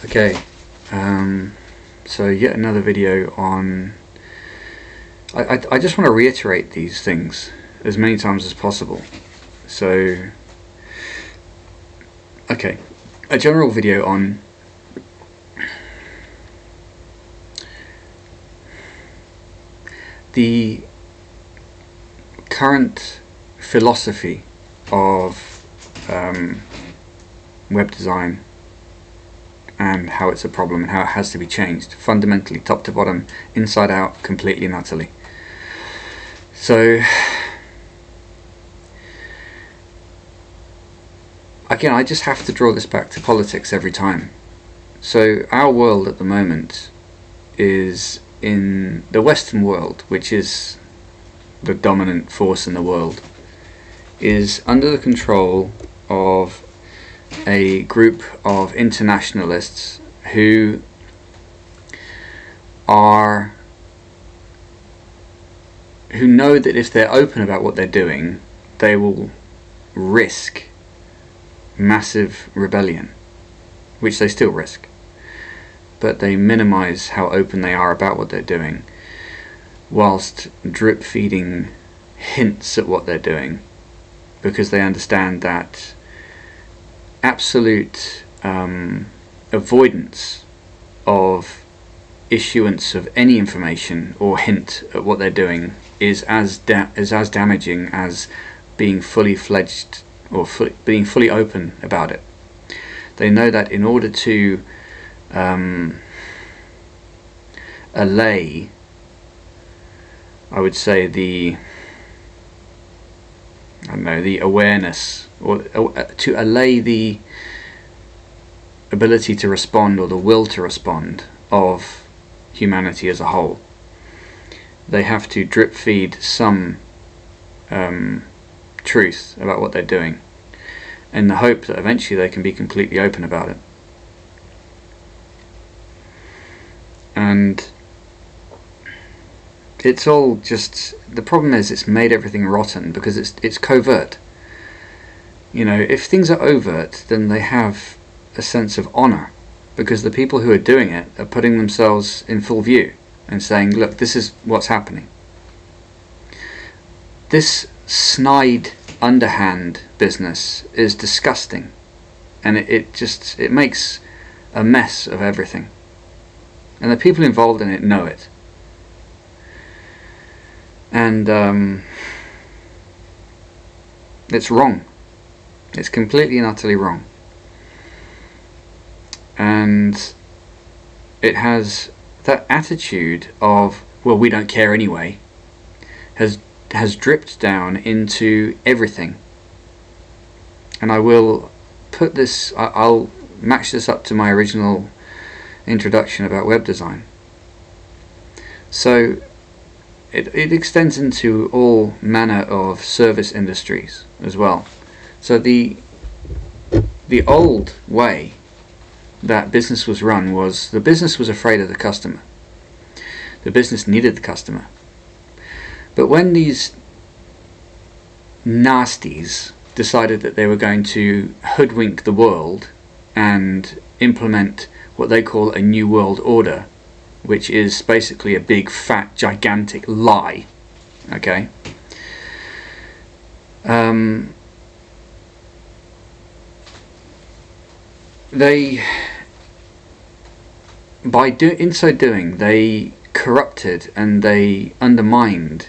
Okay, so yet another video on... I just want to reiterate these things as many times as possible. So, okay, a general video on the current philosophy of web design and how it's a problem and how it has to be changed fundamentally, top to bottom, inside out, completely and utterly. So again, I just have to draw this back to politics every time. So our world at the moment is, in the Western world, which is the dominant force in the world, is under the control of a group of internationalists who know that if they're open about what they're doing, they will risk massive rebellion, which they still risk, but they minimize how open they are about what they're doing, whilst drip feeding hints at what they're doing, because they understand that absolute avoidance of issuance of any information or hint at what they're doing is as damaging as being fully fledged or being fully open about it. They know that in order to allay, I would say, the awareness, or to allay the ability to respond, or the will to respond, of humanity as a whole, they have to drip feed some truth about what they're doing, in the hope that eventually they can be completely open about it. And it's all just, the problem is it's made everything rotten because it's covert. You know, if things are overt, then they have a sense of honor, because the people who are doing it are putting themselves in full view and saying, look, this is what's happening. This snide, underhand business is disgusting, and it makes a mess of everything, and the people involved in it know it. And it's wrong. It's completely and utterly wrong. And it has that attitude of, well, we don't care anyway, has dripped down into everything. And I will put this, I'll match this up to my original introduction about web design. So it extends into all manner of service industries as well. So the old way that business was run was, the business was afraid of the customer. The business needed the customer. But when these nasties decided that they were going to hoodwink the world and implement what they call a new world order, which is basically a big, fat, gigantic lie, okay? In so doing, they corrupted and they undermined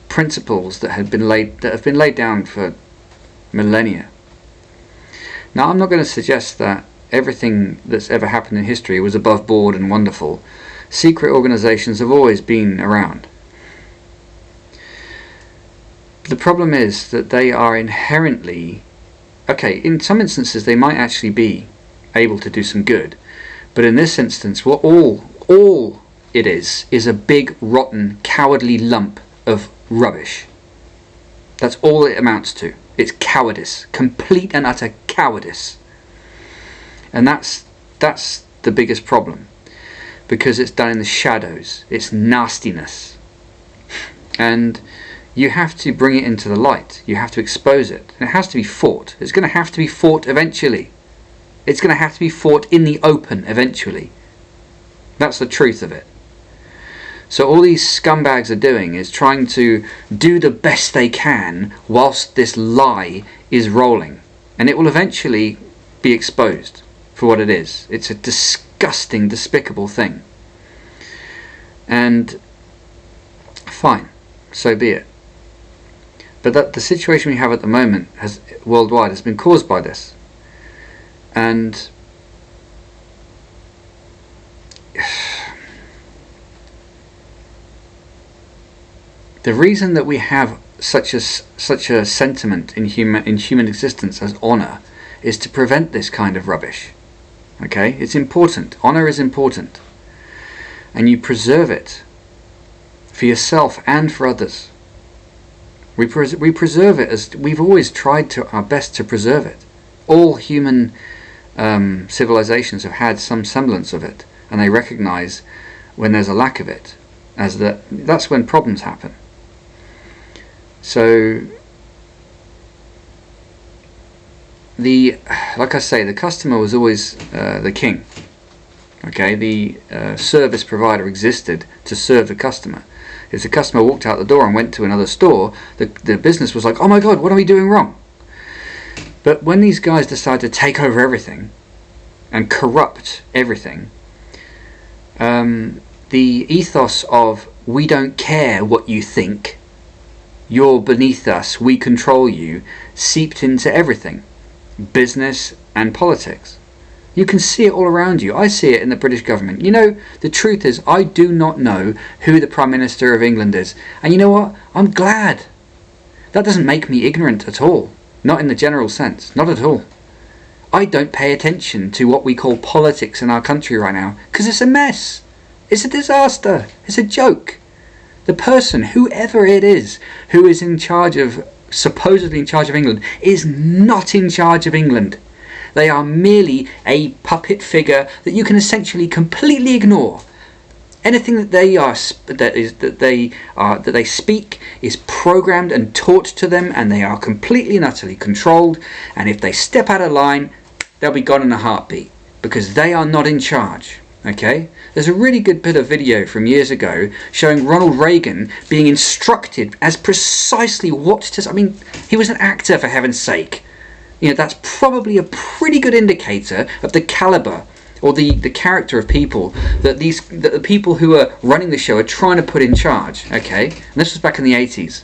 principles that have been laid down for millennia. Now, I'm not going to suggest that everything that's ever happened in history was above board and wonderful. Secret organizations have always been around. The problem is that they are inherently, okay, in some instances they might actually be able to do some good, but in this instance, what all it is a big, rotten, cowardly lump of rubbish. That's all it amounts to. It's cowardice, complete and utter cowardice. And that's the biggest problem, because it's done in the shadows. It's nastiness, and you have to bring it into the light. You have to expose it. And it has to be fought. It's going to have to be fought eventually. It's going to have to be fought in the open eventually. That's the truth of it. So all these scumbags are doing is trying to do the best they can whilst this lie is rolling. And it will eventually be exposed for what it is. It's a disgusting, despicable thing. And fine, so be it. But that the situation we have at the moment worldwide has been caused by this. And the reason that we have such a sentiment in human existence as honor is to prevent this kind of rubbish. Okay, it's important. Honor is important, and you preserve it for yourself and for others. We preserve it as we've always tried to our best to preserve it. All human civilizations have had some semblance of it, and they recognize when there's a lack of it, as that's when problems happen. So like I say, the customer was always the king. Okay, the service provider existed to serve the customer. If the customer walked out the door and went to another store, the business was like, oh my god, what are we doing wrong? But when these guys decide to take over everything and corrupt everything, the ethos of we don't care what you think, you're beneath us, we control you, seeped into everything, business and politics. You can see it all around you. I see it in the British government. You know, the truth is, I do not know who the Prime Minister of England is. And you know what? I'm glad. That doesn't make me ignorant at all. Not in the general sense. Not at all. I don't pay attention to what we call politics in our country right now, because it's a mess. It's a disaster. It's a joke. The person, whoever it is, who is in charge of, supposedly in charge of England, is not in charge of England. They are merely a puppet figure that you can essentially completely ignore. Anything that they speak is programmed and taught to them, and they are completely and utterly controlled. And if they step out of line, they'll be gone in a heartbeat, because they are not in charge. Okay? There's a really good bit of video from years ago showing Ronald Reagan being instructed as precisely what to say. I mean, he was an actor, for heaven's sake. You know, that's probably a pretty good indicator of the caliber or the character of people that the people who are running the show are trying to put in charge. Okay? And this was back in the 80s.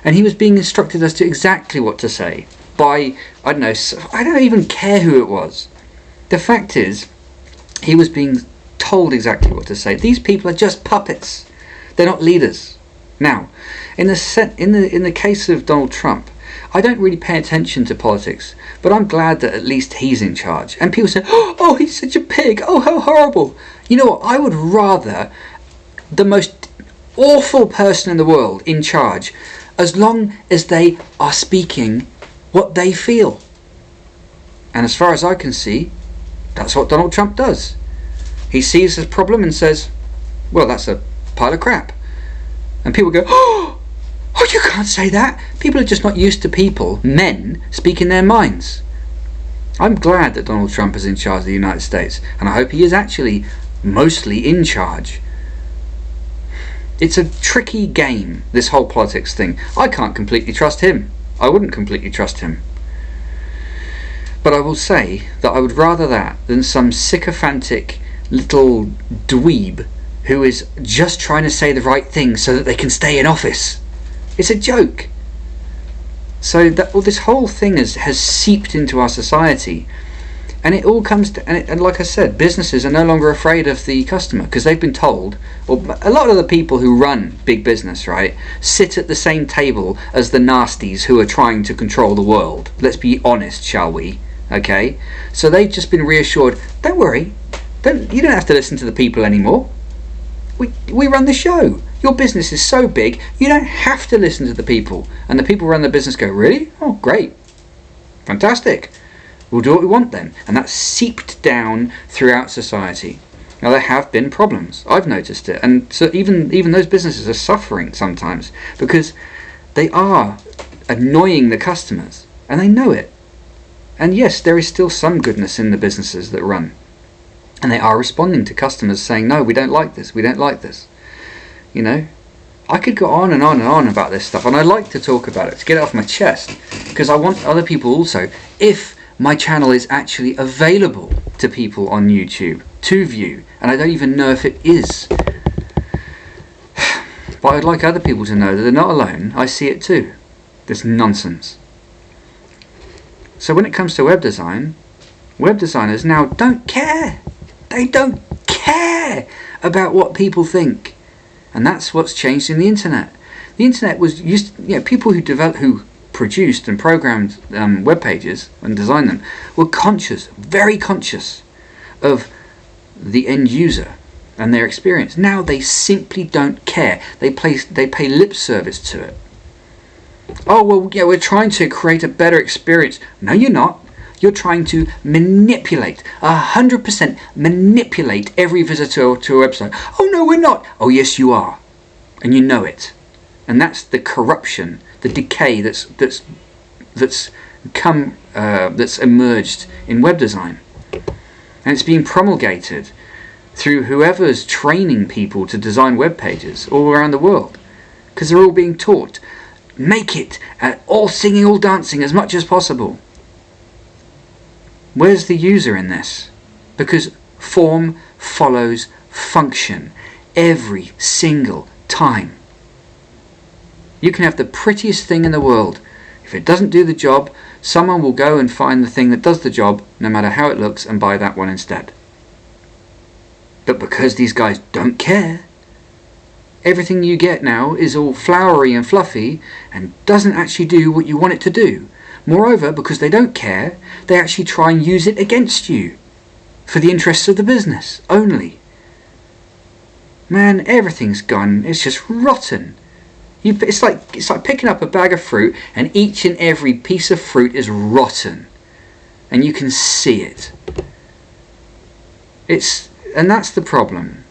And he was being instructed as to exactly what to say by, I don't even care who it was. The fact is, he was being told exactly what to say. These people are just puppets. They're not leaders. Now, in the case of Donald Trump, I don't really pay attention to politics, but I'm glad that at least he's in charge. And people say, oh, he's such a pig. Oh, how horrible. You know what? I would rather the most awful person in the world in charge, as long as they are speaking what they feel. And as far as I can see, that's what Donald Trump does. He sees his problem and says, well, that's a pile of crap. And people go, oh, you can't say that. People are just not used to men, speaking their minds. I'm glad that Donald Trump is in charge of the United States, and I hope he is actually mostly in charge. It's a tricky game, this whole politics thing. I can't completely trust him. I wouldn't completely trust him. But I will say that I would rather that than some sycophantic little dweeb who is just trying to say the right thing so that they can stay in office. It's a joke. So this whole thing has seeped into our society, and it all comes to, and like I said, businesses are no longer afraid of the customer because they've been told, or a lot of the people who run big business, right, sit at the same table as the nasties who are trying to control the world. Let's be honest, shall we? Okay, so they've just been reassured, don't worry, you don't have to listen to the people anymore. We run the show. Your business is so big, you don't have to listen to the people. And the people who run the business go, really? Oh, great. Fantastic. We'll do what we want then. And that's seeped down throughout society. Now, there have been problems. I've noticed it. And so even those businesses are suffering sometimes because they are annoying the customers. And they know it. And yes, there is still some goodness in the businesses that run. And they are responding to customers saying, no, we don't like this, we don't like this. You know, I could go on and on and on about this stuff, and I like to talk about it, to get it off my chest, because I want other people also, if my channel is actually available to people on YouTube to view, and I don't even know if it is, but I'd like other people to know that they're not alone. I see it too, this nonsense. So when it comes to web design, web designers now don't care. They don't care about what people think. And that's what's changed in the internet. The internet was used, people who produced and programmed web pages and designed them were conscious, very conscious of the end user and their experience. Now they simply don't care. They pay lip service to it. Oh, well, yeah, we're trying to create a better experience. No, you're not. You're trying to manipulate, 100% manipulate every visitor to a website. Oh, no, we're not. Oh, yes, you are. And you know it. And that's the corruption, the decay that's emerged in web design. And it's being promulgated through whoever's training people to design web pages all around the world. Because they're all being taught, make it all singing, all dancing as much as possible. Where's the user in this? Because form follows function every single time. You can have the prettiest thing in the world. If it doesn't do the job, someone will go and find the thing that does the job, no matter how it looks, and buy that one instead. But because these guys don't care, everything you get now is all flowery and fluffy and doesn't actually do what you want it to do. Moreover, because they don't care, they actually try and use it against you for the interests of the business only. Man, everything's gone. It's just rotten. It's like picking up a bag of fruit and each and every piece of fruit is rotten, and you can see it. And that's the problem.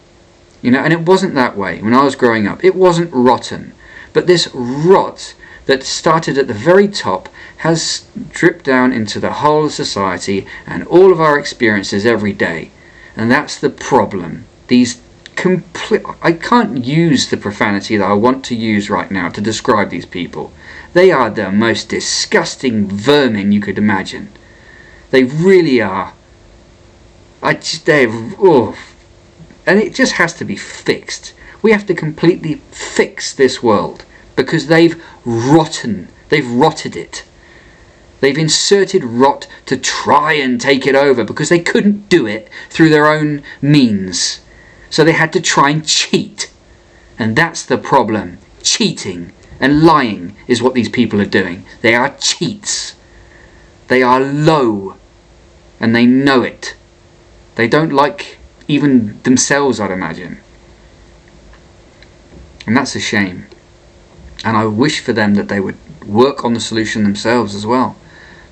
And it wasn't that way when I was growing up. It wasn't rotten. But this rot that started at the very top has dripped down into the whole of society and all of our experiences every day. And that's the problem. I can't use the profanity that I want to use right now to describe these people. They are the most disgusting vermin you could imagine. They really are. And it just has to be fixed. We have to completely fix this world because they've rotted it. They've inserted rot to try and take it over because they couldn't do it through their own means. So they had to try and cheat. And that's the problem. Cheating and lying is what these people are doing. They are cheats. They are low. And they know it. They don't like even themselves, I'd imagine. And that's a shame. And I wish for them that they would work on the solution themselves as well.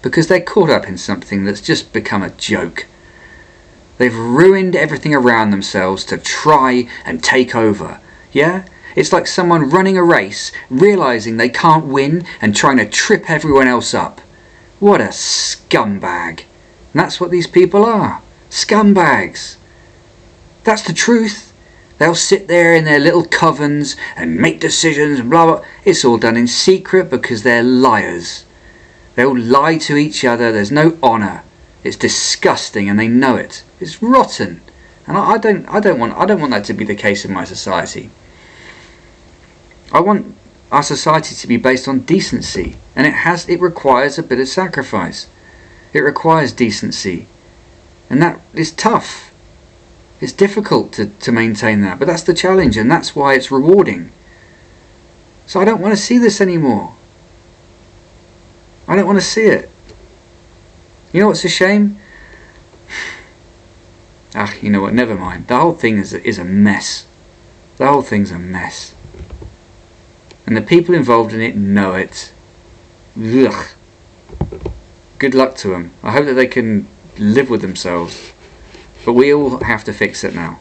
Because they're caught up in something that's just become a joke. They've ruined everything around themselves to try and take over. Yeah? It's like someone running a race, realizing they can't win and trying to trip everyone else up. What a scumbag. And that's what these people are. Scumbags. That's the truth. They'll sit there in their little covens and make decisions and blah blah. It's all done in secret because they're liars. They'll lie to each other. There's no honour. It's disgusting and they know it. It's rotten. And I don't want that to be the case in my society. I want our society to be based on decency, and it requires a bit of sacrifice. It requires decency. And that is tough. It's difficult to maintain that, but that's the challenge, and that's why it's rewarding. So I don't want to see this anymore. I don't want to see it. You know what's a shame? You know what, never mind. The whole thing is a mess. The whole thing's a mess. And the people involved in it know it. Ugh. Good luck to them. I hope that they can live with themselves. But we all have to fix it now.